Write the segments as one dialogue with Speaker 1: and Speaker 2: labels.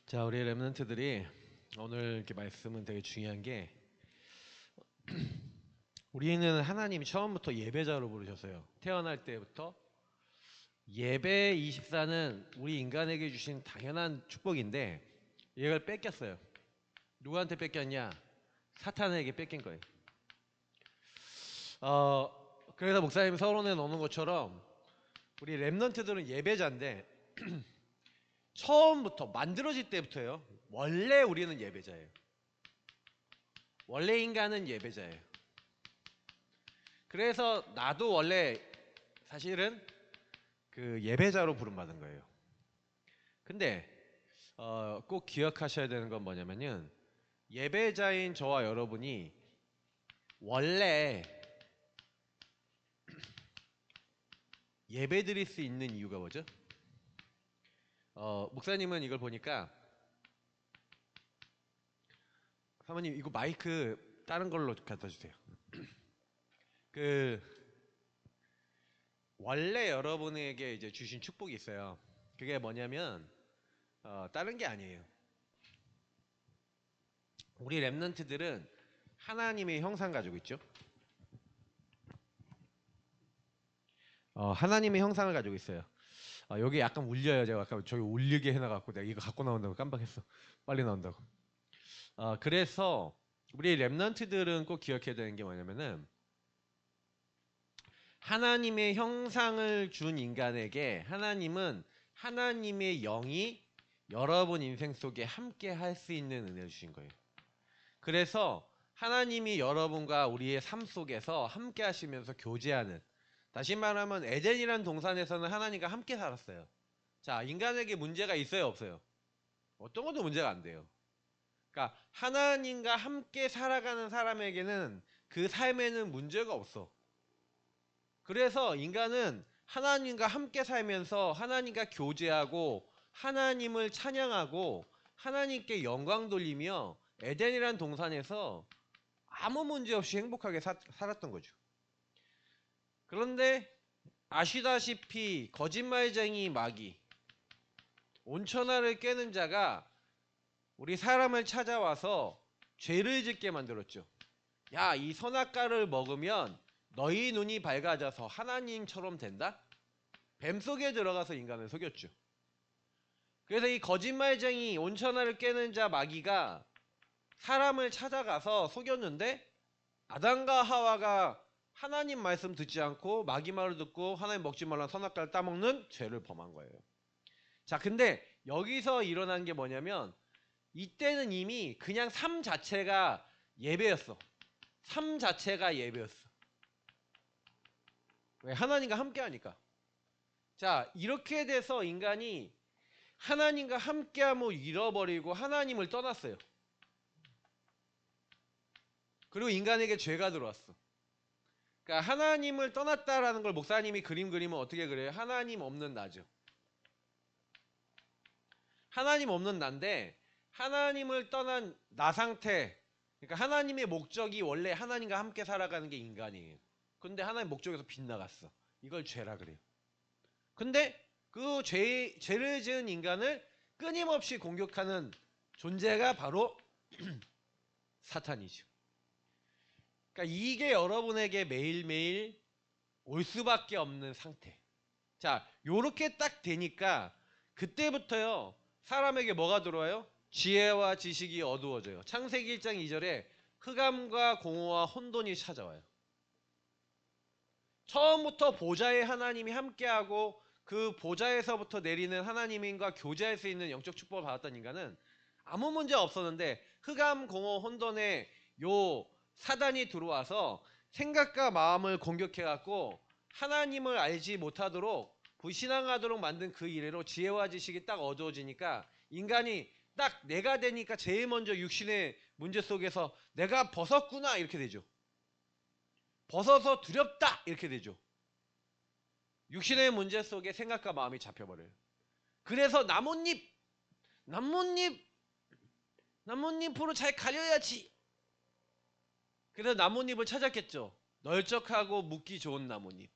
Speaker 1: 자, 우리 렘넌트들이 오늘 이렇게 말씀은 되게 중요한 게 우리는 하나님이 처음부터 예배자로 부르셨어요. 태어날 때부터 예배 24는 우리 인간에게 주신 당연한 축복인데 이걸 뺏겼어요. 누구한테 뺏겼냐? 사탄에게 뺏긴 거예요. 그래서 목사님이 서론에 넣는 것처럼 우리 렘넌트들은 예배자인데 처음부터 만들어질 때부터요. 원래 우리는 예배자예요. 원래 인간은 예배자예요. 그래서 나도 원래 사실은 그 예배자로 부름받은 거예요. 근데 꼭 기억하셔야 되는 건 뭐냐면은 예배자인 저와 여러분이 원래 예배드릴 수 있는 이유가 뭐죠? 목사님은 이걸 보니까 사모님 이거 마이크 다른 걸로 갖다 주세요. 그 원래 여러분에게 이제 주신 축복이 있어요. 그게 뭐냐면 다른 게 아니에요. 우리 렘넌트들은 하나님의 형상 가지고 있죠. 하나님의 형상을 가지고 있어요. 여기 약간 울려요. 제가 아까 저기 울리게 해놔갖고 내가 이거 갖고 나온다고 깜빡했어. 빨리 나온다고. 그래서 우리 렘넌트들은 꼭 기억해야 되는 게 뭐냐면은 하나님의 형상을 준 인간에게 하나님은 하나님의 영이 여러분 인생 속에 함께 할 수 있는 은혜를 주신 거예요. 그래서 하나님이 여러분과 우리의 삶 속에서 함께 하시면서 교제하는, 다시 말하면 에덴이란 동산에서는 하나님과 함께 살았어요. 자, 인간에게 문제가 있어요, 없어요? 어떤 것도 문제가 안 돼요. 그러니까 하나님과 함께 살아가는 사람에게는 그 삶에는 문제가 없어. 그래서 인간은 하나님과 함께 살면서 하나님과 교제하고 하나님을 찬양하고 하나님께 영광 돌리며 에덴이란 동산에서 아무 문제 없이 행복하게 살았던 거죠. 그런데 아시다시피 거짓말쟁이 마귀, 온천하를 깨는 자가 우리 사람을 찾아와서 죄를 짓게 만들었죠. 야, 이 선악과를 먹으면 너희 눈이 밝아져서 하나님처럼 된다? 뱀 속에 들어가서 인간을 속였죠. 그래서 이 거짓말쟁이 온천하를 깨는 자 마귀가 사람을 찾아가서 속였는데 아담과 하와가 하나님 말씀 듣지 않고 마귀 말을 듣고 하나님 먹지 말라는 선악과를 따먹는 죄를 범한 거예요. 자, 근데 여기서 일어난 게 뭐냐면 이때는 이미 그냥 삶 자체가 예배였어. 삶 자체가 예배였어. 왜? 하나님과 함께 하니까. 자, 이렇게 돼서 인간이 하나님과 함께함을 잃어버리고 하나님을 떠났어요. 그리고 인간에게 죄가 들어왔어. 그러니까 하나님을 떠났다라는 걸 목사님이 그림 그리면 어떻게 그래요? 하나님 없는 나죠. 하나님 없는 나인데 하나님을 떠난 나 상태, 그러니까 하나님의 목적이 원래 하나님과 함께 살아가는 게 인간이에요. 근데 하나님 목적에서 빗나갔어. 이걸 죄라 그래요. 근데 그 죄를 지은 인간을 끊임없이 공격하는 존재가 바로 사탄이죠. 그러니까 이게 여러분에게 매일매일 올 수밖에 없는 상태. 자, 요렇게 딱 되니까 그때부터요 사람에게 뭐가 들어와요? 지혜와 지식이 어두워져요. 창세기 1장 2절에 흑암과 공허와 혼돈이 찾아와요. 처음부터 보좌의 하나님이 함께하고 그 보좌에서부터 내리는 하나님과 교제할 수 있는 영적 축복을 받았던 인간은 아무 문제 없었는데 흑암 공허 혼돈에 요 사단이 들어와서 생각과 마음을 공격해갖고 하나님을 알지 못하도록 불신앙하도록 만든 그 이래로 지혜와 지식이 딱 어두워지니까 인간이 딱 내가 되니까 제일 먼저 육신의 문제 속에서 내가 벗었구나 이렇게 되죠. 벗어서 두렵다 이렇게 되죠. 육신의 문제 속에 생각과 마음이 잡혀버려요. 그래서 나뭇잎으로 잘 가려야지. 그래서 나뭇잎을 찾았겠죠. 널쩍하고 묵기 좋은 나뭇잎.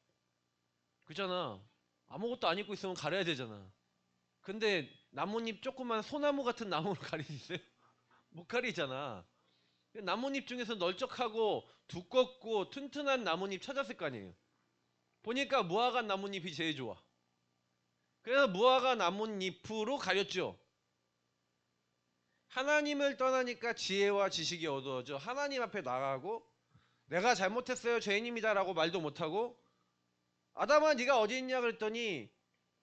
Speaker 1: 그잖아. 아무것도 안 입고 있으면 가려야 되잖아. 근데 나뭇잎 조그만 소나무 같은 나무로 가릴 수 있어요? 못 가리잖아. 나뭇잎 중에서 널쩍하고 두껍고 튼튼한 나뭇잎 찾았을 거 아니에요. 보니까 무화과 나뭇잎이 제일 좋아. 그래서 무화과 나뭇잎으로 가렸죠. 하나님을 떠나니까 지혜와 지식이 어두워져. 하나님 앞에 나가고 내가 잘못했어요 죄인입니다라고 말도 못하고 아담아 네가 어디 있냐 그랬더니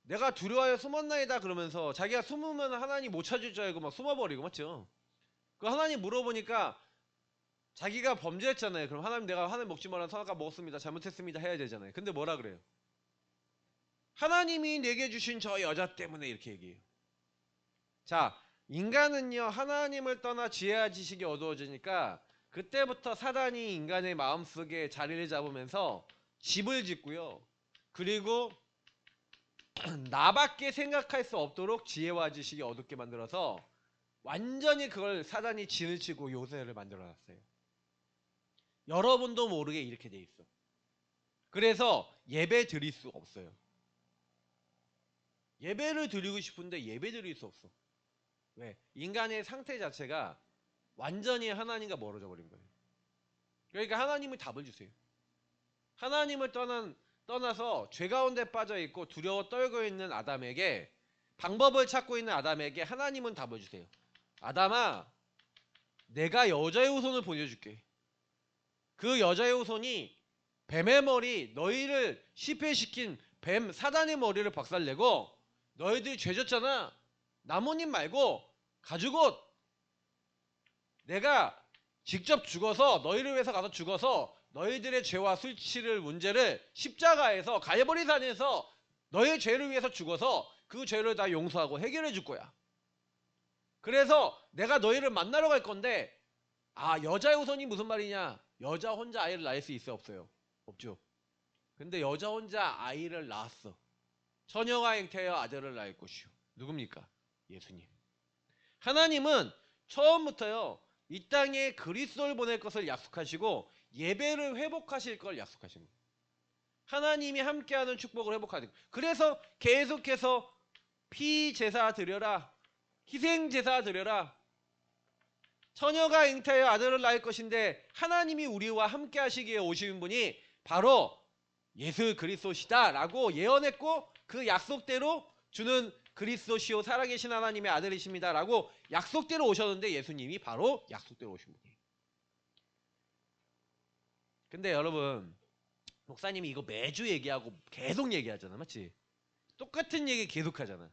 Speaker 1: 내가 두려워하여 숨었나이다 그러면서 자기가 숨으면 하나님 못 찾을 줄 알고 막 숨어버리고 맞죠. 그 하나님 물어보니까 자기가 범죄했잖아요. 그럼 하나님 내가 하나님 먹지 말라는 선악과 먹었습니다. 잘못했습니다 해야 되잖아요. 근데 뭐라 그래요? 하나님이 내게 주신 저 여자 때문에 이렇게 얘기해요. 자, 인간은요 하나님을 떠나 지혜와 지식이 어두워지니까 그때부터 사단이 인간의 마음속에 자리를 잡으면서 집을 짓고요. 그리고 나밖에 생각할 수 없도록 지혜와 지식이 어둡게 만들어서 완전히 그걸 사단이 진을 치고 요새를 만들어놨어요. 여러분도 모르게 이렇게 돼 있어. 그래서 예배 드릴 수 없어요. 예배를 드리고 싶은데 예배 드릴 수 없어. 왜? 인간의 상태 자체가 완전히 하나님과 멀어져 버린 거예요. 그러니까 하나님이 답을 주세요. 하나님을 떠나서 죄 가운데 빠져 있고 두려워 떨고 있는 아담에게 방법을 찾고 있는 아담에게 하나님은 답을 주세요. 아담아, 내가 여자의 후손을 보내줄게. 그 여자의 후손이 뱀의 머리, 너희를 실패시킨 뱀 사단의 머리를 박살내고 너희들이 죄졌잖아. 나뭇잎 말고 가죽옷 내가 직접 죽어서 너희를 위해서 가서 죽어서 너희들의 죄와 술 취를 문제를 십자가에서 갈보리 산에서 너의 죄를 위해서 죽어서 그 죄를 다 용서하고 해결해 줄 거야. 그래서 내가 너희를 만나러 갈 건데 여자의 후손이 무슨 말이냐? 여자 혼자 아이를 낳을 수 있어요 없어요? 없죠. 근데 여자 혼자 아이를 낳았어. 처녀가 잉태하여 아들을 낳을 것이요. 누굽니까? 예수님. 하나님은 처음부터요 이 땅에 그리스도를 보낼 것을 약속하시고 예배를 회복하실 걸 약속하신 거예요. 하나님이 함께하는 축복을 회복하는 거예요. 그래서 계속해서 피제사 드려라, 희생제사 드려라. 처녀가 잉태하여 아들을 낳을 것인데 하나님이 우리와 함께 하시기에 오신 분이 바로 예수 그리스도시다 라고 예언했고 그 약속대로 주는 그리스도시요 살아계신 하나님의 아들이십니다 라고 약속대로 오셨는데 예수님이 바로 약속대로 오신 분이에요. 근데 여러분 목사님이 이거 매주 얘기하고 계속 얘기하잖아 맞지? 똑같은 얘기 계속 하잖아.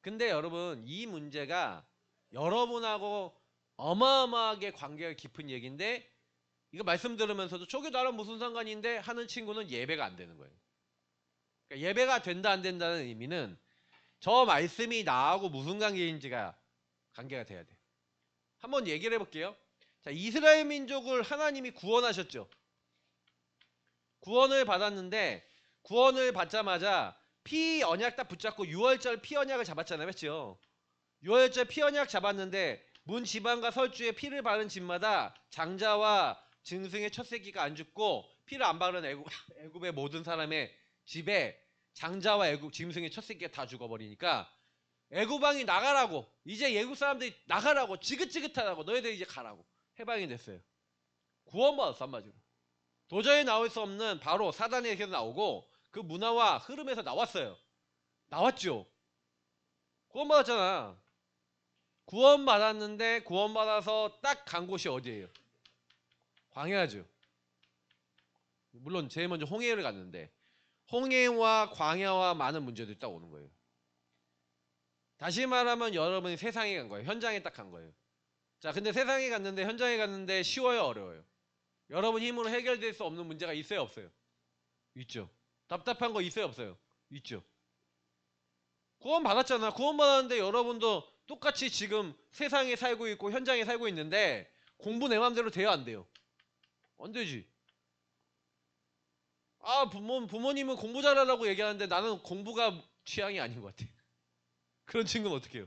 Speaker 1: 근데 여러분 이 문제가 여러분하고 어마어마하게 관계가 깊은 얘기인데 이거 말씀 들으면서도 저게 나랑 무슨 상관인데 하는 친구는 예배가 안 되는 거예요. 그러니까 예배가 된다 안 된다는 의미는 저 말씀이 나하고 무슨 관계인지가 관계가 돼야 돼. 한번 얘기를 해볼게요. 자, 이스라엘 민족을 하나님이 구원하셨죠. 구원을 받았는데 구원을 받자마자 피 언약 딱 붙잡고 6월절 피 언약을 잡았잖아요. 맞죠? 6월절 피 언약 잡았는데 문 지방과 설주에 피를 바른 집마다 장자와 짐승의 첫 새끼가 안 죽고 피를 안 바른 애굽의 모든 사람의 집에 장자와 짐승의 첫 새끼가 다 죽어버리니까 애굽 왕이 나가라고 이제 애굽 사람들이 나가라고 지긋지긋하다고 너희들 이제 가라고 해방이 됐어요. 구원받았어 한마디로. 도저히 나올 수 없는 바로 사단에게서 나오고 그 문화와 흐름에서 나왔어요. 나왔죠. 구원받았잖아. 구원받았는데 구원받아서 딱 간 곳이 어디예요? 광야죠. 물론 제일 먼저 홍해를 갔는데 홍해와 광야와 많은 문제들이 딱 오는 거예요. 다시 말하면 여러분이 세상에 간 거예요. 현장에 딱 간 거예요. 자, 근데 세상에 갔는데 현장에 갔는데 쉬워요, 어려워요? 여러분 힘으로 해결될 수 없는 문제가 있어요, 없어요? 있죠. 답답한 거 있어요, 없어요? 있죠. 구원 받았잖아. 구원 받았는데 여러분도 똑같이 지금 세상에 살고 있고 현장에 살고 있는데 공부 내 맘대로 돼요, 안 돼요? 안 되지. 부모님은 공부 잘하라고 얘기하는데 나는 공부가 취향이 아닌 것 같아. 그런 친구는 어떻게 해요?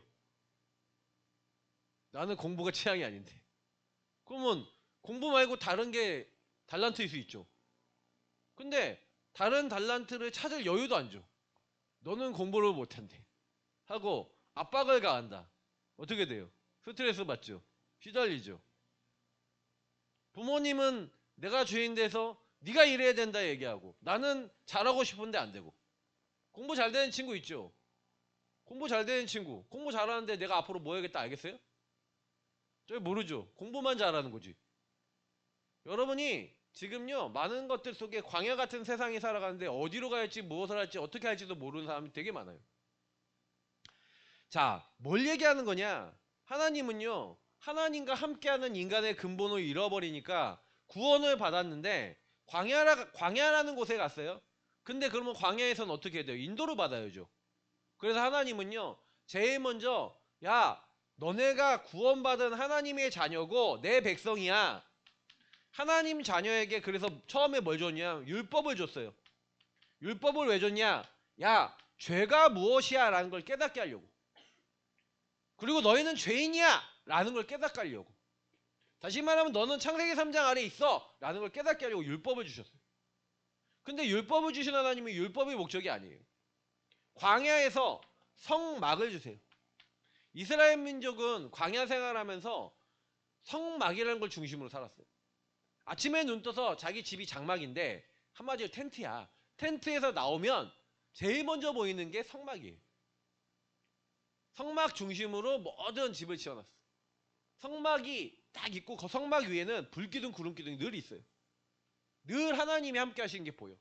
Speaker 1: 나는 공부가 취향이 아닌데. 그러면 공부 말고 다른 게 달란트일 수 있죠. 근데 다른 달란트를 찾을 여유도 안 줘. 너는 공부를 못한대. 하고 압박을 가한다. 어떻게 돼요? 스트레스 받죠. 시달리죠. 부모님은 내가 주인 돼서 네가 이래야 된다 얘기하고 나는 잘하고 싶은데 안 되고. 공부 잘 되는 친구 있죠. 공부 잘 되는 친구 공부 잘하는데 내가 앞으로 뭐 해야겠다 알겠어요? 저희 모르죠. 공부만 잘하는 거지. 여러분이 지금요 많은 것들 속에 광야 같은 세상에 살아가는데 어디로 갈지 무엇을 할지 어떻게 할지도 모르는 사람이 되게 많아요. 자, 뭘 얘기하는 거냐? 하나님은요 하나님과 함께하는 인간의 근본을 잃어버리니까 구원을 받았는데 광야라는 곳에 갔어요. 근데 그러면 광야에서는 어떻게 돼요? 인도를 받아야죠. 그래서 하나님은요 제일 먼저 야 너네가 구원받은 하나님의 자녀고 내 백성이야. 하나님 자녀에게 그래서 처음에 뭘 줬냐? 율법을 줬어요. 율법을 왜 줬냐? 야 죄가 무엇이야 라는 걸 깨닫게 하려고. 그리고 너희는 죄인이야 라는 걸 깨닫게 하려고. 다시 말하면 너는 창세기 3장 아래 있어 라는 걸 깨닫게 하려고 율법을 주셨어요. 근데 율법을 주신 하나님이 율법의 목적이 아니에요. 광야에서 성막을 주세요. 이스라엘 민족은 광야 생활하면서 성막이라는 걸 중심으로 살았어요. 아침에 눈 떠서 자기 집이 장막인데 한마디로 텐트야. 텐트에서 나오면 제일 먼저 보이는 게 성막이에요. 성막 중심으로 모든 집을 지어놨어. 성막이 딱 있고 그 성막 위에는 불기둥 구름기둥이 늘 있어요. 늘 하나님이 함께 하시는 게 보여.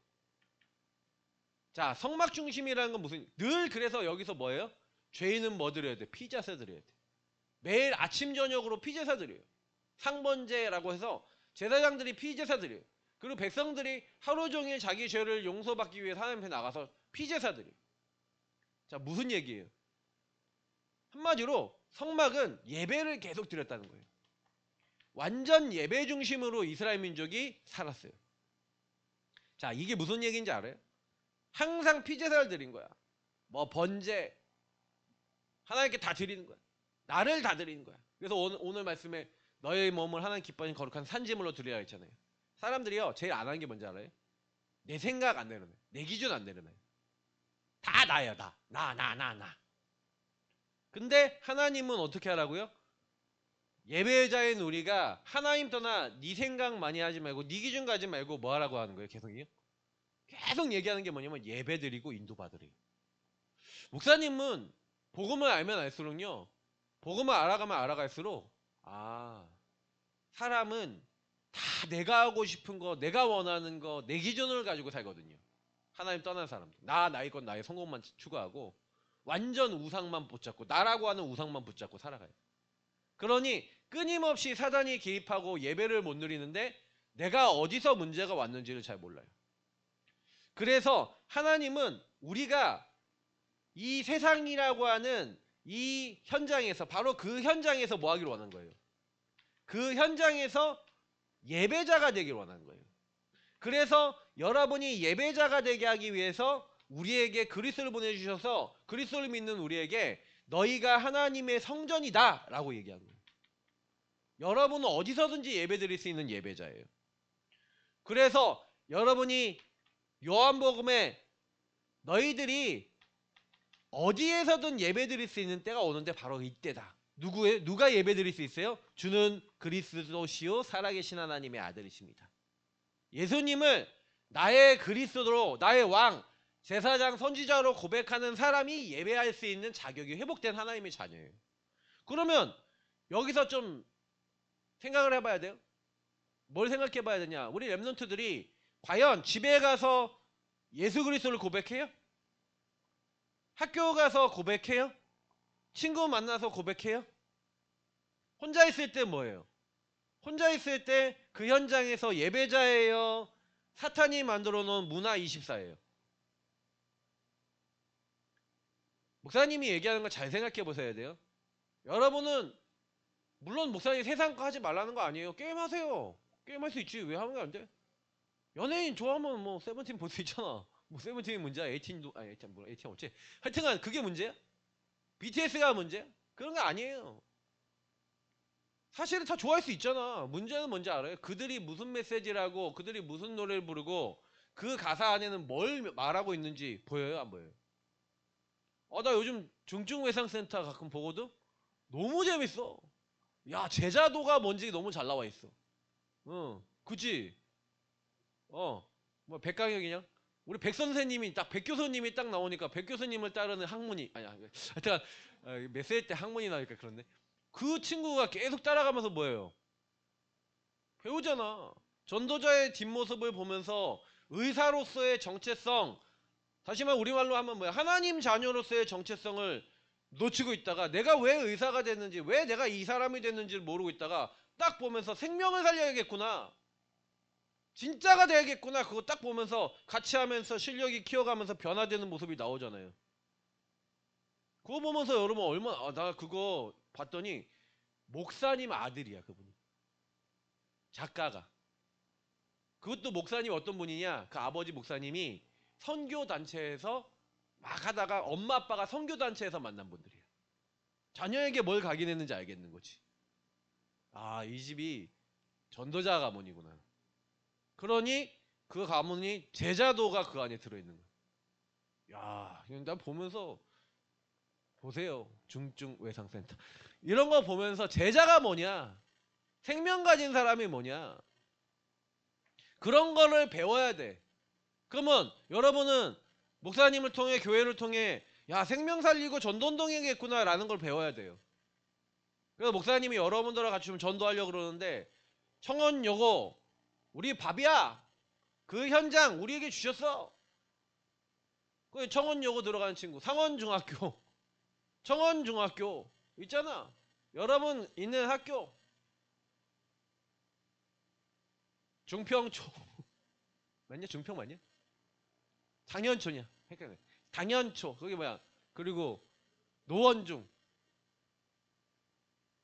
Speaker 1: 자, 성막 중심이라는 건 무슨 늘 그래서 여기서 뭐예요? 죄인은 뭐 드려야 돼? 피제사 드려야 돼. 매일 아침 저녁으로 피제사 드려요. 상번제라고 해서 제사장들이 피제사 드려요. 그리고 백성들이 하루 종일 자기 죄를 용서받기 위해 하나님 앞에 나가서 피제사 드려요. 자, 무슨 얘기예요? 한마디로 성막은 예배를 계속 드렸다는 거예요. 완전 예배 중심으로 이스라엘 민족이 살았어요. 자, 이게 무슨 얘기인지 알아요? 항상 피제사를 드린 거야. 뭐 번제 하나님께 다 드리는 거야. 나를 다 드리는 거야. 그래서 오늘 말씀에 너의 몸을 하나님 기뻐하는 거룩한 산제물로 드려야 했잖아요. 사람들이요 제일 안 하는 게 뭔지 알아요? 내 생각 안 내려놔요. 내 기준 안 내려놔요. 다 나예요. 나. 근데 하나님은 어떻게 하라고요? 예배자인 우리가 하나님 떠나 네 생각 많이 하지 말고 네 기준 가지 말고 뭐 하라고 하는 거예요? 계속 얘기하는 게 뭐냐면 예배드리고 인도받으래요. 목사님은 복음을 알면 알수록요 복음을 알아가면 알아갈수록 사람은 다 내가 하고 싶은 거 내가 원하는 거 내 기준을 가지고 살거든요. 하나님 떠난 사람들 나의 건 나의 성공만 추구하고 완전 우상만 붙잡고 나라고 하는 우상만 붙잡고 살아가요. 그러니 끊임없이 사단이 개입하고 예배를 못 누리는데 내가 어디서 문제가 왔는지를 잘 몰라요. 그래서 하나님은 우리가 이 세상이라고 하는 이 현장에서 바로 그 현장에서 뭐 하기를 원하는 거예요. 그 현장에서 예배자가 되기를 원하는 거예요. 그래서 여러분이 예배자가 되게 하기 위해서 우리에게 그리스도를 보내주셔서 그리스도를 믿는 우리에게 너희가 하나님의 성전이다 라고 얘기하는 거예요. 여러분은 어디서든지 예배드릴 수 있는 예배자예요. 그래서 여러분이 요한복음에 너희들이 어디에서든 예배드릴 수 있는 때가 오는데 바로 이때다. 누가 예배드릴 수 있어요? 주는 그리스도시요 살아계신 하나님의 아들이십니다. 예수님을 나의 그리스도로 나의 왕 제사장 선지자로 고백하는 사람이 예배할 수 있는 자격이 회복된 하나님의 자녀예요. 그러면 여기서 좀 생각을 해봐야 돼요. 뭘 생각해 봐야 되냐? 우리 랩런트들이 과연 집에 가서 예수 그리스도를 고백해요? 학교 가서 고백해요? 친구 만나서 고백해요? 혼자 있을 때 뭐예요? 혼자 있을 때 그 현장에서 예배자예요? 사탄이 만들어 놓은 문화 24예요? 목사님이 얘기하는 걸 잘 생각해 보셔야 돼요. 여러분은 물론 목사님 세상 거 하지 말라는 거 아니에요. 게임하세요. 게임할 수 있지. 왜 하는 게 안 돼? 연예인 좋아하면 뭐 세븐틴 볼 수 있잖아. 뭐 세븐틴이 문제야. 에이틴도 에이틴 뭐야? 에이틴 어째? 하여튼간 그게 문제야? BTS가 문제야? 그런 거 아니에요. 사실은 다 좋아할 수 있잖아. 문제는 뭔지 알아요? 그들이 무슨 메시지라고 그들이 무슨 노래를 부르고 그 가사 안에는 뭘 말하고 있는지 보여요? 안 보여요? 나 요즘 중증외상센터 가끔 보거든? 너무 재밌어. 야, 제자도가 뭔지 너무 잘 나와 있어. 그치? 뭐 백강혁이냐? 우리 백 선생님이 딱 백 교수님이 딱 나오니까 백 교수님을 따르는 학문이 아니야. 하여튼 몇 살 때 학문이 나니까 그런데 그 친구가 계속 따라가면서 뭐예요? 배우잖아. 전도자의 뒷모습을 보면서 의사로서의 정체성, 다시 말 우리말로 하면 뭐야? 하나님 자녀로서의 정체성을 놓치고 있다가 내가 왜 의사가 됐는지, 왜 내가 이 사람이 됐는지를 모르고 있다가 딱 보면서 생명을 살려야겠구나. 진짜가 돼야겠구나. 그거 딱 보면서 같이 하면서 실력이 키워가면서 변화되는 모습이 나오잖아요. 그거 보면서 여러분 얼마나 나 그거 봤더니 목사님 아들이야 그분이. 작가가. 그것도 목사님 어떤 분이냐? 그 아버지 목사님이 선교 단체에서 막 하다가 엄마 아빠가 선교 단체에서 만난 분들이야. 자녀에게 뭘 각인했는지 알겠는 거지. 아, 이 집이 전도자 가문이구나. 그러니 그 가문이 제자도가 그 안에 들어있는 거야. 야, 난 보면서 보세요. 중증외상센터. 이런 거 보면서 제자가 뭐냐? 생명 가진 사람이 뭐냐? 그런 거를 배워야 돼. 그러면 여러분은 목사님을 통해 교회를 통해 야, 생명 살리고 전도운동해야겠구나 라는 걸 배워야 돼요. 그래서 목사님이 여러분들과 같이 좀 전도하려고 그러는데 청원 요거 우리 밥이야. 그 현장 우리에게 주셨어. 그 청원 요거 들어가는 친구 상원중학교 청원중학교 있잖아. 여러분 있는 학교 중평초 맞냐? 중평 맞냐? 당연초냐? 헷갈려. 당연초 그게 뭐야? 그리고 노원중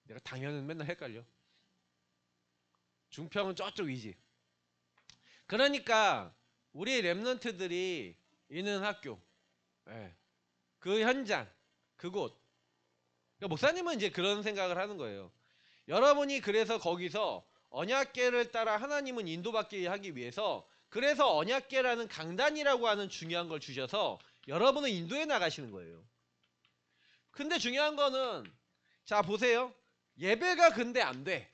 Speaker 1: 내가 당연은 맨날 헷갈려. 중평은 저쪽이지. 그러니까 우리 랩런트들이 있는 학교, 예, 그 현장, 그곳. 그러니까 목사님은 이제 그런 생각을 하는 거예요. 여러분이 그래서 거기서 언약궤를 따라 하나님은 인도받게 하기 위해서 그래서 언약궤라는 강단이라고 하는 중요한 걸 주셔서 여러분은 인도에 나가시는 거예요. 근데 중요한 거는 자 보세요. 예배가 근데 안 돼.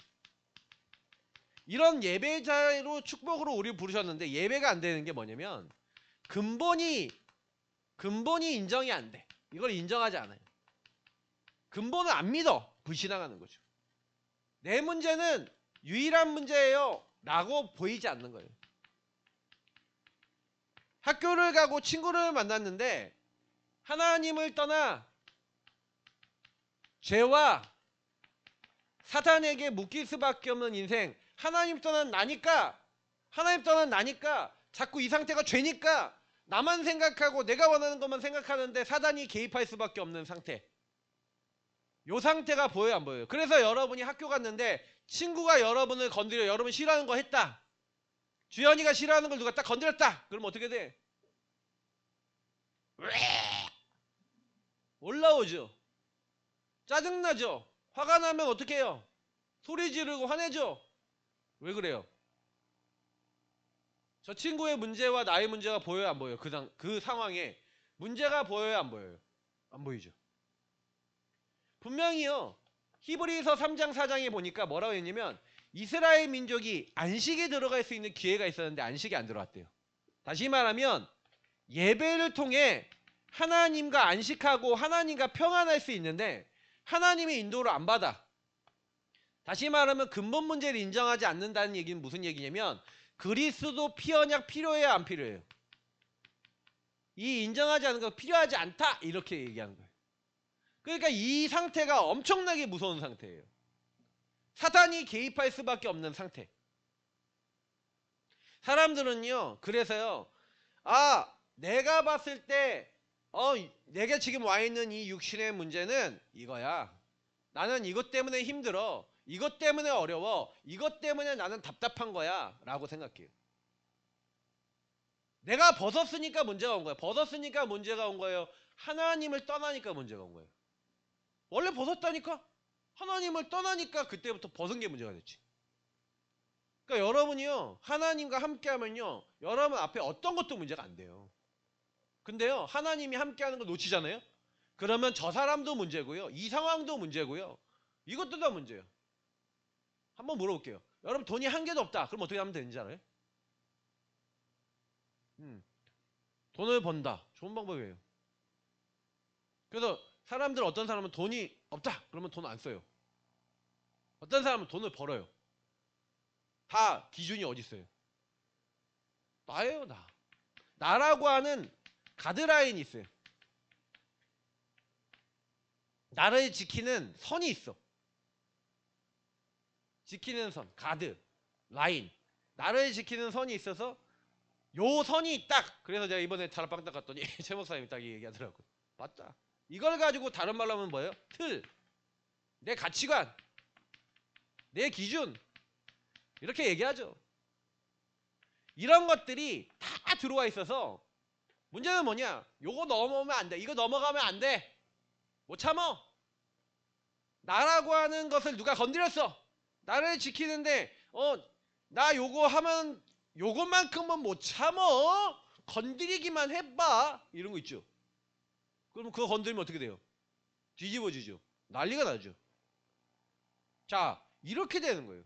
Speaker 1: 이런 예배자로 축복으로 우리 부르셨는데 예배가 안 되는 게 뭐냐면 근본이 인정이 안 돼. 이걸 인정하지 않아요. 근본을 안 믿어. 불신앙하는 거죠. 내 문제는 유일한 문제예요 라고 보이지 않는 거예요. 학교를 가고 친구를 만났는데 하나님을 떠나 죄와 사탄에게 묶일 수밖에 없는 인생, 하나님 떠난 나니까 자꾸 이 상태가 죄니까 나만 생각하고 내가 원하는 것만 생각하는데 사단이 개입할 수밖에 없는 상태. 요 상태가 보여요 안 보여요? 그래서 여러분이 학교 갔는데 친구가 여러분을 건드려 여러분 싫어하는 거 했다. 주연이가 싫어하는 걸 누가 딱 건드렸다. 그럼 어떻게 돼? 올라오죠. 짜증나죠. 화가 나면 어떻게 해요? 소리 지르고 화내죠. 왜 그래요? 저 친구의 문제와 나의 문제가 보여요 안 보여요? 그 상황에 문제가 보여요 안 보여요? 안 보이죠. 분명히요. 히브리서 3장 4장에 보니까 뭐라고 했냐면 이스라엘 민족이 안식에 들어갈 수 있는 기회가 있었는데 안식이 안 들어왔대요. 다시 말하면 예배를 통해 하나님과 안식하고 하나님과 평안할 수 있는데 하나님의 인도를 안 받아. 다시 말하면 근본 문제를 인정하지 않는다는 얘기는 무슨 얘기냐면 그리스도 피언약 필요해요 안 필요해요? 이 인정하지 않는 거 필요하지 않다 이렇게 얘기하는 거예요. 그러니까 이 상태가 엄청나게 무서운 상태예요. 사단이 개입할 수밖에 없는 상태. 사람들은요 그래서요 내가 봤을 때 내가 지금 와 있는 이 육신의 문제는 이거야. 나는 이것 때문에 힘들어. 이것 때문에 어려워. 이것 때문에 나는 답답한 거야 라고 생각해요. 내가 벗었으니까 문제가 온 거야. 벗었으니까 문제가 온 거예요. 하나님을 떠나니까 문제가 온 거예요. 원래 벗었다니까? 하나님을 떠나니까 그때부터 벗은 게 문제가 됐지. 그러니까 여러분이요 하나님과 함께 하면요 여러분 앞에 어떤 것도 문제가 안 돼요. 근데요 하나님이 함께 하는 걸 놓치잖아요. 그러면 저 사람도 문제고요. 이 상황도 문제고요. 이것도 다 문제예요. 한번 물어볼게요. 여러분 돈이 한 개도 없다. 그럼 어떻게 하면 되는지 알아요? 돈을 번다. 좋은 방법이에요. 그래서 사람들 어떤 사람은 돈이 없다. 그러면 돈 안 써요. 어떤 사람은 돈을 벌어요. 다 기준이 어디 있어요? 나예요, 나. 나라고 하는 가드라인이 있어요. 나를 지키는 선이 있어. 지키는 선, 가드, 라인. 나를 지키는 선이 있어서 요 선이 딱. 그래서 제가 이번에 자라빵 딱 갔더니 최 목사님이 딱 얘기하더라고. 맞다. 이걸 가지고 다른 말로 하면 뭐예요? 틀, 내 가치관, 내 기준, 이렇게 얘기하죠. 이런 것들이 다 들어와 있어서 문제는 뭐냐? 요거 넘어오면 안 돼. 이거 넘어가면 안 돼. 못 참어. 나라고 하는 것을 누가 건드렸어. 나를 지키는데 나 요거 하면 요것만큼은 못 참어. 건드리기만 해봐. 이런 거 있죠. 그러면 그거 건드리면 어떻게 돼요? 뒤집어지죠. 난리가 나죠. 자, 이렇게 되는 거예요.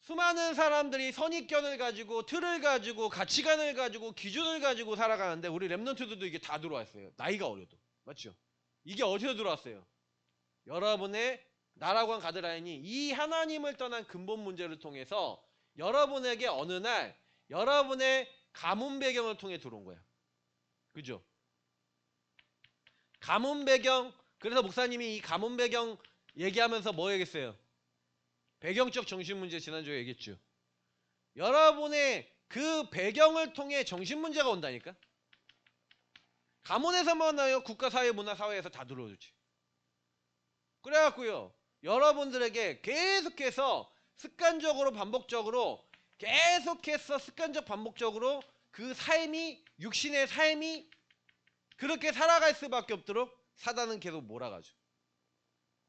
Speaker 1: 수많은 사람들이 선입견을 가지고 틀을 가지고 가치관을 가지고 기준을 가지고 살아가는데 우리 랩런트들도 이게 다 들어왔어요. 나이가 어려도. 맞죠? 이게 어디서 들어왔어요? 여러분의 나라고 한 가드라인이 이 하나님을 떠난 근본 문제를 통해서 여러분에게 어느 날 여러분의 가문 배경을 통해 들어온 거야. 그죠? 가문 배경. 그래서 목사님이 이 가문 배경 얘기하면서 뭐 얘기했어요? 배경적 정신 문제 지난주에 얘기했죠. 여러분의 그 배경을 통해 정신 문제가 온다니까. 가문에서만 나요. 국가, 사회, 문화, 사회에서 다 들어오지. 그래갖고요. 여러분들에게 계속해서 습관적으로 반복적으로 계속해서 습관적 반복적으로 그 삶이 육신의 삶이 그렇게 살아갈 수밖에 없도록 사단은 계속 몰아가죠.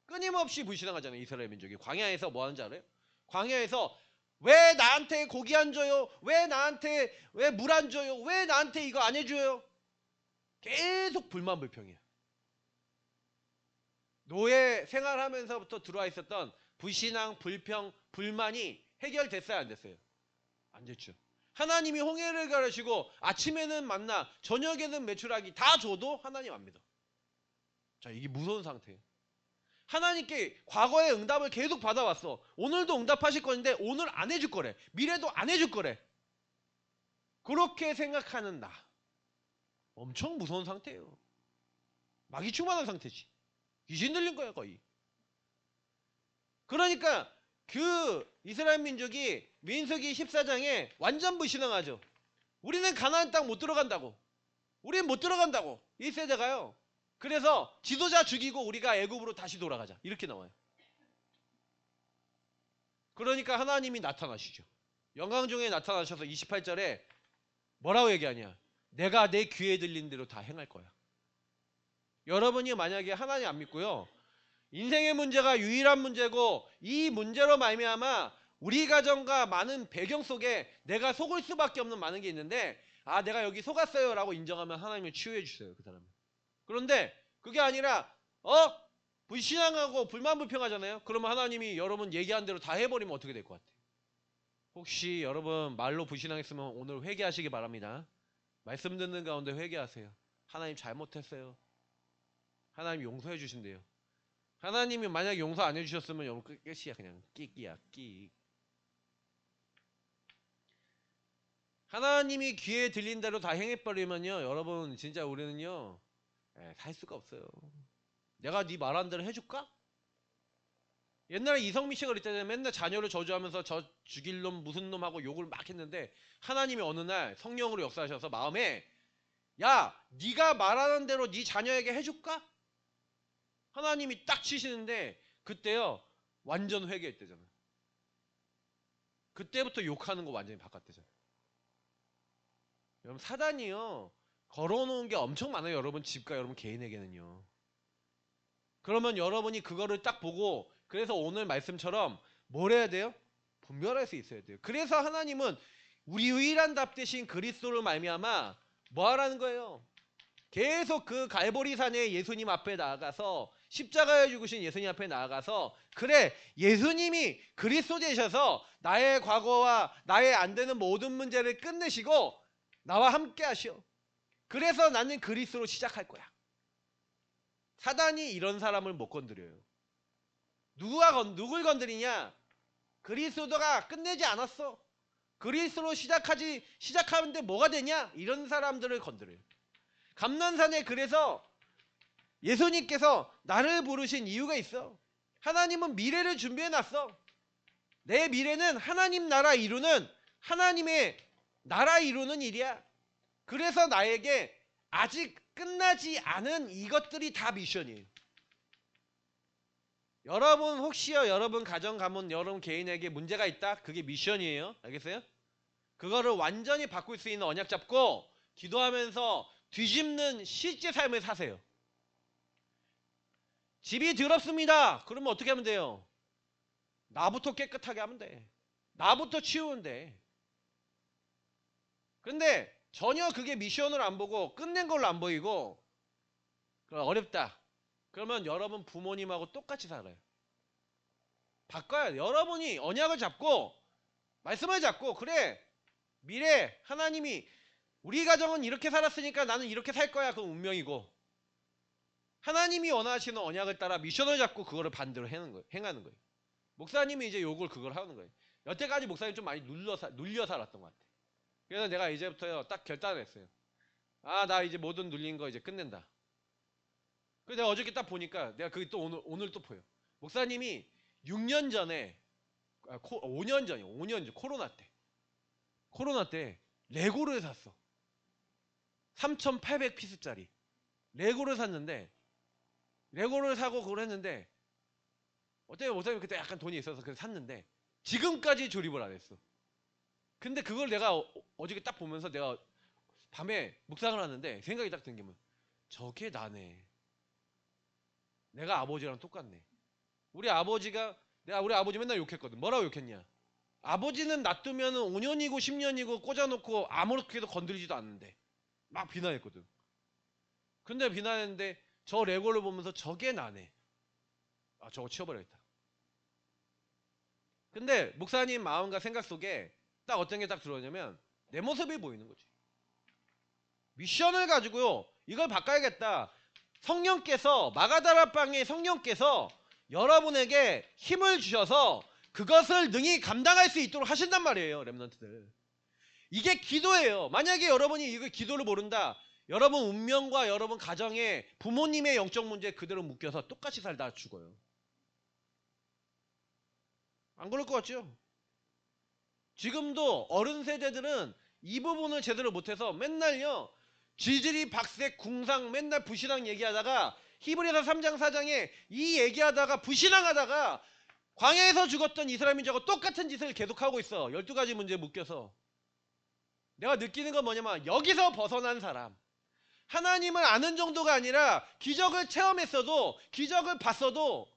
Speaker 1: 끊임없이 불신앙하잖아요. 이스라엘 민족이. 광야에서 뭐 하는지 알아요? 광야에서 왜 나한테 고기 안 줘요? 왜 나한테 왜 물 안 줘요? 왜 나한테 이거 안 해줘요? 계속 불만불평이에요. 노예 생활하면서부터 들어와 있었던 불신앙, 불평, 불만이 해결됐어요? 안 됐어요? 안 됐죠. 하나님이 홍해를 가르치고 아침에는 만나 저녁에는 메추라기 다 줘도 하나님 안 믿어. 자, 이게 무서운 상태예요. 하나님께 과거의 응답을 계속 받아왔어. 오늘도 응답하실 건데 오늘 안 해줄 거래. 미래도 안 해줄 거래. 그렇게 생각하는 나. 엄청 무서운 상태예요. 마귀 충만한 상태지. 귀신 들린 거야 거의. 그러니까 그 이스라엘 민족이 민수기 14장에 완전 불신앙하죠. 우리는 가나안 땅 못 들어간다고. 우리는 못 들어간다고. 1세대가요. 그래서 지도자 죽이고 우리가 애굽으로 다시 돌아가자. 이렇게 나와요. 그러니까 하나님이 나타나시죠. 영광중에 나타나셔서 28절에 뭐라고 얘기하냐. 내가 내 귀에 들린 대로 다 행할 거야. 여러분이 만약에 하나님 안 믿고요. 인생의 문제가 유일한 문제고 이 문제로 말미암아 우리 가정과 많은 배경 속에 내가 속을 수밖에 없는 많은 게 있는데 아 내가 여기 속았어요 라고 인정하면 하나님이 치유해 주세요. 그 사람은. 그런데 그게 아니라 불신앙하고 불만불평하잖아요. 그러면 하나님이 여러분 얘기한 대로 다 해버리면 어떻게 될 것 같아요? 혹시 여러분 말로 불신앙했으면 오늘 회개하시기 바랍니다. 말씀 듣는 가운데 회개하세요. 하나님 잘못했어요. 하나님 용서해 주신대요. 하나님이 만약에 용서 안 해주셨으면 여러분 끝이야. 그냥 끼끼야 끼. 하나님이 귀에 들린 대로 다 행해버리면요 여러분 진짜 우리는요 살 수가 없어요. 내가 네 말한 대로 해줄까? 옛날에 이성미 씨가 그랬잖아요. 맨날 자녀를 저주하면서 저 죽일 놈 무슨 놈 하고 욕을 막 했는데 하나님이 어느 날 성령으로 역사하셔서 마음에 야 네가 말하는 대로 네 자녀에게 해줄까? 하나님이 딱 치시는데 그때요 완전 회개했대잖아요. 그때부터 욕하는 거 완전히 바꿨대잖아요. 여러분 사단이요 걸어놓은 게 엄청 많아요. 여러분 집과 여러분 개인에게는요. 그러면 여러분이 그거를 딱 보고 그래서 오늘 말씀처럼 뭘 해야 돼요? 분별할 수 있어야 돼요. 그래서 하나님은 우리 유일한 답 대신 그리스도를 말미암아 뭐 하라는 거예요? 계속 그 갈보리산에 예수님 앞에 나아가서 십자가에 죽으신 예수님 앞에 나아가서 그래 예수님이 그리스도 되셔서 나의 과거와 나의 안 되는 모든 문제를 끝내시고 나와 함께 하시오. 그래서 나는 그리스도로 시작할 거야. 사단이 이런 사람을 못 건드려요. 누굴 건드리냐? 그리스도가 끝내지 않았어. 그리스도로 시작하는데 뭐가 되냐? 이런 사람들을 건드려요. 감난산에 그래서 예수님께서 나를 부르신 이유가 있어. 하나님은 미래를 준비해놨어. 내 미래는 하나님 나라 이루는 하나님의 나라 이루는 일이야. 그래서 나에게 아직 끝나지 않은 이것들이 다 미션이에요. 여러분 혹시요 여러분 가정 가문 여러분 개인에게 문제가 있다? 그게 미션이에요. 알겠어요? 그거를 완전히 바꿀 수 있는 언약 잡고 기도하면서 뒤집는 실제 삶을 사세요. 집이 더럽습니다. 그러면 어떻게 하면 돼요? 나부터 깨끗하게 하면 돼. 나부터 치우면 돼. 근데 전혀 그게 미션을 안 보고 끝낸 걸로 안 보이고 어렵다. 그러면 여러분 부모님하고 똑같이 살아요. 바꿔야 돼. 여러분이 언약을 잡고 말씀을 잡고 그래 미래 하나님이 우리 가정은 이렇게 살았으니까 나는 이렇게 살 거야. 그건 운명이고 하나님이 원하시는 언약을 따라 미션을 잡고 그거를 반대로 행하는 거예요. 목사님이 이제 그걸 하는 거예요. 여태까지 목사님 좀 많이 눌려 살았던 것 같아. 그래서 내가 이제부터요 딱 결단을 했어요. 아, 나 이제 모든 눌린 거 이제 끝낸다. 그래서 내가 어저께 딱 보니까 내가 그게 또 오늘 또 보여. 목사님이 6년 전에 5년 전이요. 5년 전 코로나 때 레고를 샀어. 3,800피스짜리 레고를 샀는데 레고를 사고 그걸 했는데 어때요? 목사님 그때 약간 돈이 있어서 그래서 샀는데 지금까지 조립을 안 했어. 근데 그걸 내가 어저께 딱 보면서 내가 밤에 묵상을 하는데 생각이 딱 든 게 저게 나네. 내가 아버지랑 똑같네. 우리 아버지 맨날 욕했거든. 뭐라고 욕했냐? 아버지는 놔두면 5년이고 10년이고 꽂아놓고 아무렇게도 건드리지도 않는데 막 비난했거든. 근데 비난했는데 저 레고를 보면서 저게 나네. 아, 저거 치워버려야겠다. 근데 목사님 마음과 생각 속에 딱 어떤 게 딱 들어오냐면 내 모습이 보이는 거지. 미션을 가지고요 이걸 바꿔야겠다. 성령께서 마가다라방의 성령께서 여러분에게 힘을 주셔서 그것을 능히 감당할 수 있도록 하신단 말이에요. 렘넌트들. 이게 기도예요. 만약에 여러분이 이거 기도를 모른다. 여러분 운명과 여러분 가정에 부모님의 영적 문제에 그대로 묶여서 똑같이 살다 죽어요. 안 그럴 것 같죠? 지금도 어른 세대들은 이 부분을 제대로 못해서 맨날요 지질이 박색 궁상 맨날 부신앙 얘기하다가 히브리서 3장 4장에 이 얘기하다가 부신앙하다가 광야에서 죽었던 이스라엘 민족하고 똑같은 짓을 계속하고 있어. 12가지 문제에 묶여서. 내가 느끼는 건 뭐냐면 여기서 벗어난 사람, 하나님을 아는 정도가 아니라 기적을 체험했어도 기적을 봤어도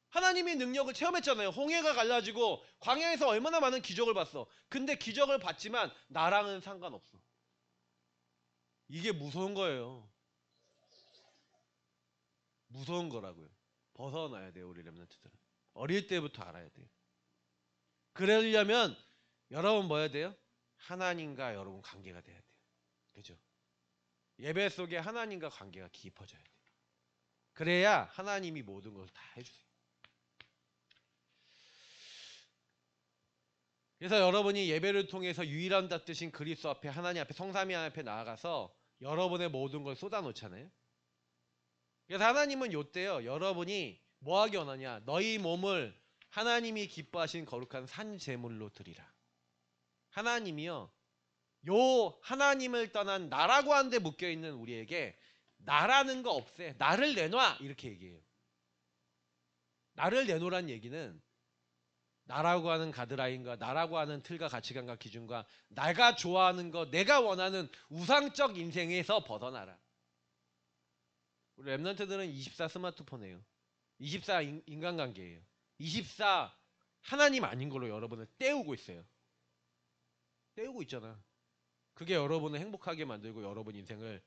Speaker 1: 하나님의 능력을 체험했잖아요. 홍해가 갈라지고 광야에서 얼마나 많은 기적을 봤어. 근데 기적을 봤지만 나랑은 상관없어. 이게 무서운 거예요. 무서운 거라고요. 벗어나야 돼요. 우리 렘넌트들은. 어릴 때부터 알아야 돼요. 그러려면 여러분 뭐 해야 돼요? 하나님과 여러분 관계가 돼야 돼요. 그죠? 예배 속에 하나님과 관계가 깊어져야 돼요. 그래야 하나님이 모든 것을 다 해주세요. 그래서 여러분이 예배를 통해서 유일한 뜻인 그리스도 앞에 하나님 앞에 성삼위 앞에 나아가서 여러분의 모든 걸 쏟아놓잖아요. 그래서 하나님은 요때요 여러분이 뭐하기 원하냐? 너희 몸을 하나님이 기뻐하신 거룩한 산 제물로 드리라. 하나님이요 요 하나님을 떠난 나라고 하는 데 묶여있는 우리에게 나라는 거 없애. 나를 내놔 이렇게 얘기해요. 나를 내놓으란 얘기는 나라고 하는 가드라인과 나라고 하는 틀과 가치관과 기준과 내가 좋아하는 거 내가 원하는 우상적 인생에서 벗어나라. 우리 랩런트들은 24 스마트폰이에요. 24 인간관계예요. 24 하나님 아닌 걸로 여러분을 때우고 있어요. 때우고 있잖아. 그게 여러분을 행복하게 만들고 여러분 인생을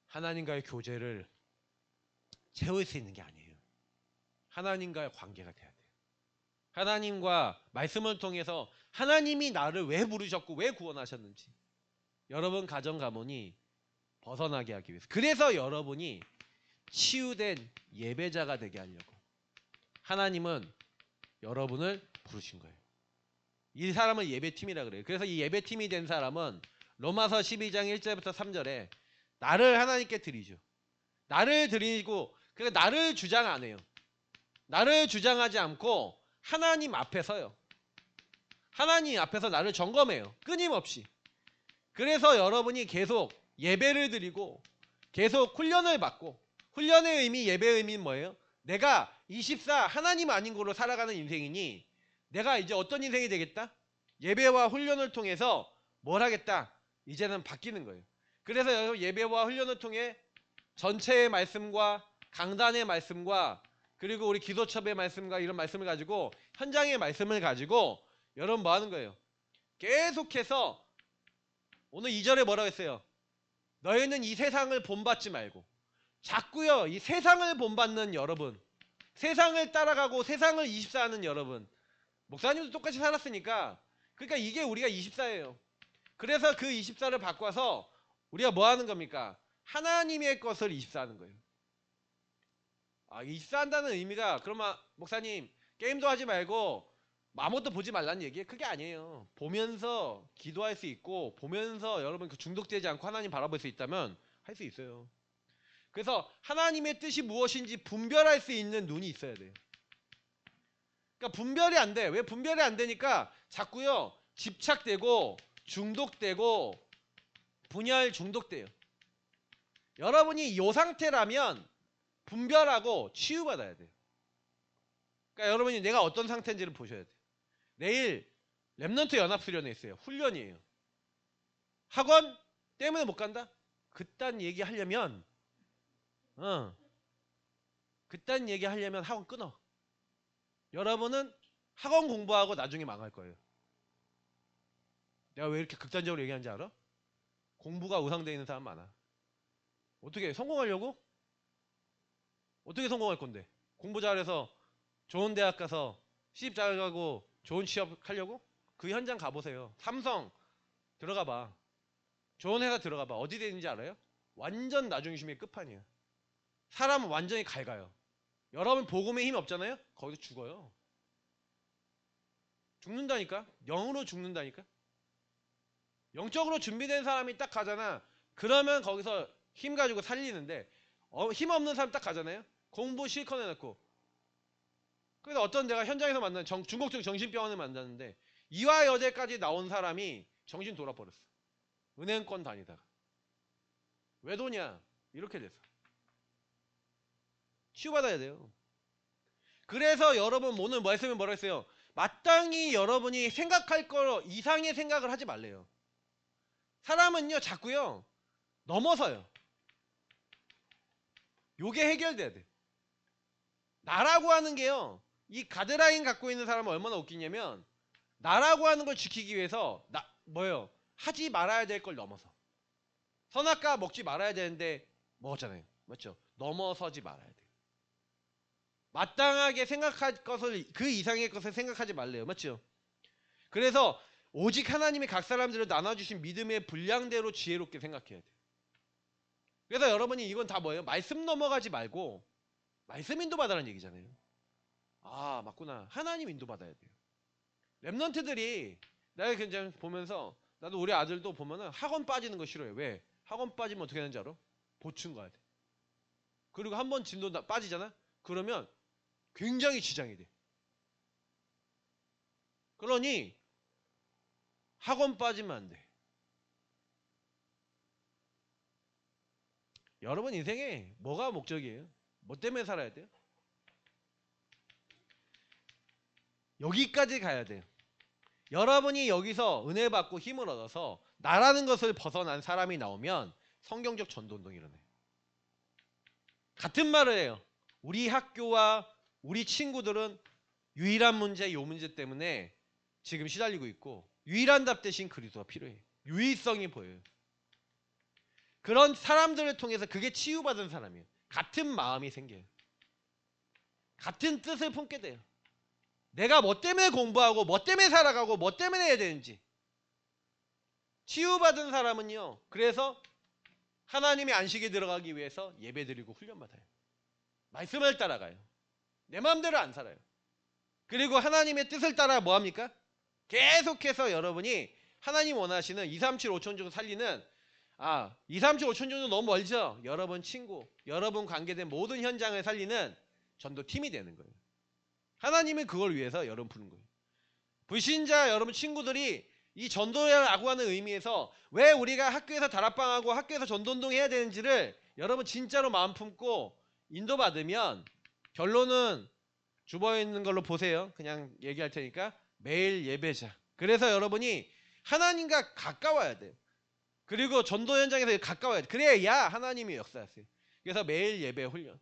Speaker 1: 하나님과의 교제를 채울 수 있는 게 아니에요. 하나님과의 관계가 돼야 돼요. 하나님과 말씀을 통해서 하나님이 나를 왜 부르셨고 왜 구원하셨는지 여러분 가정 가문이 벗어나게 하기 위해서, 그래서 여러분이 치유된 예배자가 되게 하려고 하나님은 여러분을 부르신 거예요. 이 사람을 예배팀이라 그래요. 그래서 이 예배팀이 된 사람은 로마서 12장 1절부터 3절에 나를 하나님께 드리죠. 나를 드리고, 그러니까 나를 주장 안 해요. 나를 주장하지 않고 하나님 앞에 서요. 하나님 앞에서 나를 점검해요. 끊임없이. 그래서 여러분이 계속 예배를 드리고 계속 훈련을 받고, 훈련의 의미, 예배의 의미는 뭐예요? 내가 24 하나님 아닌 거로 살아가는 인생이니 내가 이제 어떤 인생이 되겠다? 예배와 훈련을 통해서 뭘 하겠다? 이제는 바뀌는 거예요. 그래서 여러분 예배와 훈련을 통해 전체의 말씀과 강단의 말씀과 그리고 우리 기도첩의 말씀과 이런 말씀을 가지고 현장의 말씀을 가지고 여러분 뭐 하는 거예요? 계속해서 오늘 2절에 뭐라고 했어요? 너희는 이 세상을 본받지 말고, 자꾸요 이 세상을 본받는 여러분, 세상을 따라가고 세상을 24하는 여러분, 목사님도 똑같이 살았으니까, 그러니까 이게 우리가 24예요. 그래서 그 24를 바꿔서 우리가 뭐 하는 겁니까? 하나님의 것을 24하는 거예요. 24한다는 의미가 그러면 목사님 게임도 하지 말고 아무것도 보지 말라는 얘기예요? 그게 아니에요. 보면서 기도할 수 있고 보면서 여러분 그 중독되지 않고 하나님 바라볼 수 있다면 할 수 있어요. 그래서 하나님의 뜻이 무엇인지 분별할 수 있는 눈이 있어야 돼요. 그러니까 분별이 안 돼. 왜 분별이 안 되니까 자꾸요 집착되고 중독되고 분열 중독돼요. 여러분이 이 상태라면 분별하고 치유받아야 돼요. 그러니까 여러분이 내가 어떤 상태인지를 보셔야 돼요. 내일 랩넌트 연합수련회 있어요. 훈련이에요. 학원 때문에 못 간다? 그딴 얘기 하려면 그딴 얘기 하려면 학원 끊어. 여러분은 학원 공부하고 나중에 망할 거예요. 내가 왜 이렇게 극단적으로 얘기하는지 알아? 공부가 우상되어 있는 사람 많아. 어떻게 성공하려고? 어떻게 성공할 건데? 공부 잘해서 좋은 대학 가서 시집 잘 가고 좋은 취업 하려고? 그 현장 가보세요. 삼성 들어가 봐. 좋은 회사 들어가 봐. 어디 되는지 알아요? 완전 나중심의 끝판이야. 사람은 완전히 갈가요. 여러분 복음에 힘 없잖아요? 거기서 죽어요. 죽는다니까? 영으로 죽는다니까? 영적으로 준비된 사람이 딱 가잖아. 그러면 거기서 힘 가지고 살리는데 힘 없는 사람 딱 가잖아요. 공부 실컷 해놓고. 그래서 어떤 내가 현장에서 만난 중국적 정신병원을 만났는데 이화 여제까지 나온 사람이 정신 돌아버렸어. 은행권 다니다가. 왜 도냐? 이렇게 돼서. 치유받아야 돼요. 그래서 여러분 오늘 말씀에 뭐라 했어요? 마땅히 여러분이 생각할 거 이상의 생각을 하지 말래요. 사람은요 자꾸요 넘어서요. 요게 해결돼야 돼. 나라고 하는 게요, 이 가드라인 갖고 있는 사람은 얼마나 웃기냐면 나라고 하는 걸 지키기 위해서 뭐예요? 하지 말아야 될 걸 넘어서. 선악과 먹지 말아야 되는데 먹었잖아요. 맞죠? 넘어서지 말아야 돼. 마땅하게 생각할 것을, 그 이상의 것을 생각하지 말래요. 맞죠? 그래서 오직 하나님이 각 사람들을 나눠주신 믿음의 분량대로 지혜롭게 생각해야 돼요. 그래서 여러분이 이건 다 뭐예요? 말씀 넘어가지 말고 말씀 인도받으라는 얘기잖아요. 아 맞구나. 하나님 인도받아야 돼요. 랩런트들이 내가 그냥 보면서, 나도 우리 아들도 보면은 학원 빠지는 거 싫어요. 왜? 학원 빠지면 어떻게 되는지 알아? 보충 가야 돼. 그리고 한번 진도 빠지잖아? 그러면 굉장히 지장이 돼. 그러니 학원 빠지면 안 돼. 여러분 인생에 뭐가 목적이에요? 뭐 때문에 살아야 돼요? 여기까지 가야 돼요. 여러분이 여기서 은혜 받고 힘을 얻어서 나라는 것을 벗어난 사람이 나오면 성경적 전도운동이 일어나요. 같은 말을 해요. 우리 학교와 우리 친구들은 유일한 문제, 요 문제 때문에 지금 시달리고 있고 유일한 답 대신 그리스도가 필요해. 유일성이 보여요. 그런 사람들을 통해서 그게 치유받은 사람이에요. 같은 마음이 생겨요. 같은 뜻을 품게 돼요. 내가 뭐 때문에 공부하고 뭐 때문에 살아가고 뭐 때문에 해야 되는지. 치유받은 사람은요. 그래서 하나님의 안식에 들어가기 위해서 예배드리고 훈련받아요. 말씀을 따라가요. 내 마음대로 안 살아요. 그리고 하나님의 뜻을 따라 뭐합니까? 계속해서 여러분이 하나님 원하시는 2, 3, 7, 5천 정도 살리는 2, 3, 7, 5천 정도 너무 멀죠? 여러분 친구, 여러분 관계된 모든 현장을 살리는 전도팀이 되는 거예요. 하나님은 그걸 위해서 여러분 부른 거예요. 불신자 여러분 친구들이 이 전도라고 하는 의미에서 왜 우리가 학교에서 다락방하고 학교에서 전도운동 해야 되는지를 여러분 진짜로 마음 품고 인도받으면 결론은 주보에 있는 걸로 보세요. 그냥 얘기할 테니까 매일 예배자. 그래서 여러분이 하나님과 가까워야 돼요. 그리고 전도 현장에서 가까워야 돼요. 그래야 하나님이 역사하세요. 그래서 매일 예배 훈련.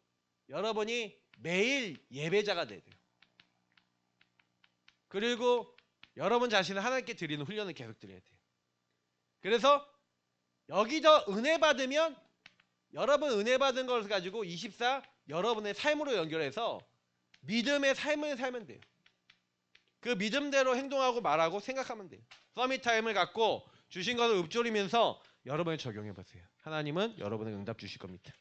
Speaker 1: 여러분이 매일 예배자가 돼야 돼요. 그리고 여러분 자신을 하나님께 드리는 훈련을 계속 드려야 돼요. 그래서 여기서 은혜 받으면 여러분 은혜 받은 걸 가지고 24 여러분의 삶으로 연결해서 믿음의 삶을 살면 돼요. 그 믿음대로 행동하고 말하고 생각하면 돼요. 서밋 타임을 갖고 주신 것을 읊조리면서 여러분이 적용해 보세요. 하나님은 여러분에게 응답 주실 겁니다.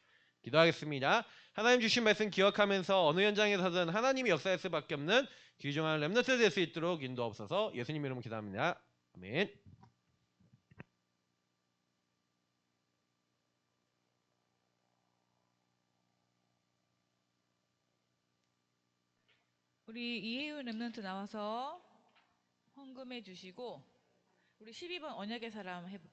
Speaker 1: 기도하겠습니다. 하나님 주신 말씀 기억하면서 어느 현장에서든 하나님이 역사할 수밖에 없는 귀중한 렘넌트 될 수 있도록 인도하옵소서. 예수님 이름으로 기도합니다. 아멘.
Speaker 2: 우리 이혜윤 랩런트 나와서 헌금해 주시고 우리 12번 언약의 사람 해볼게요.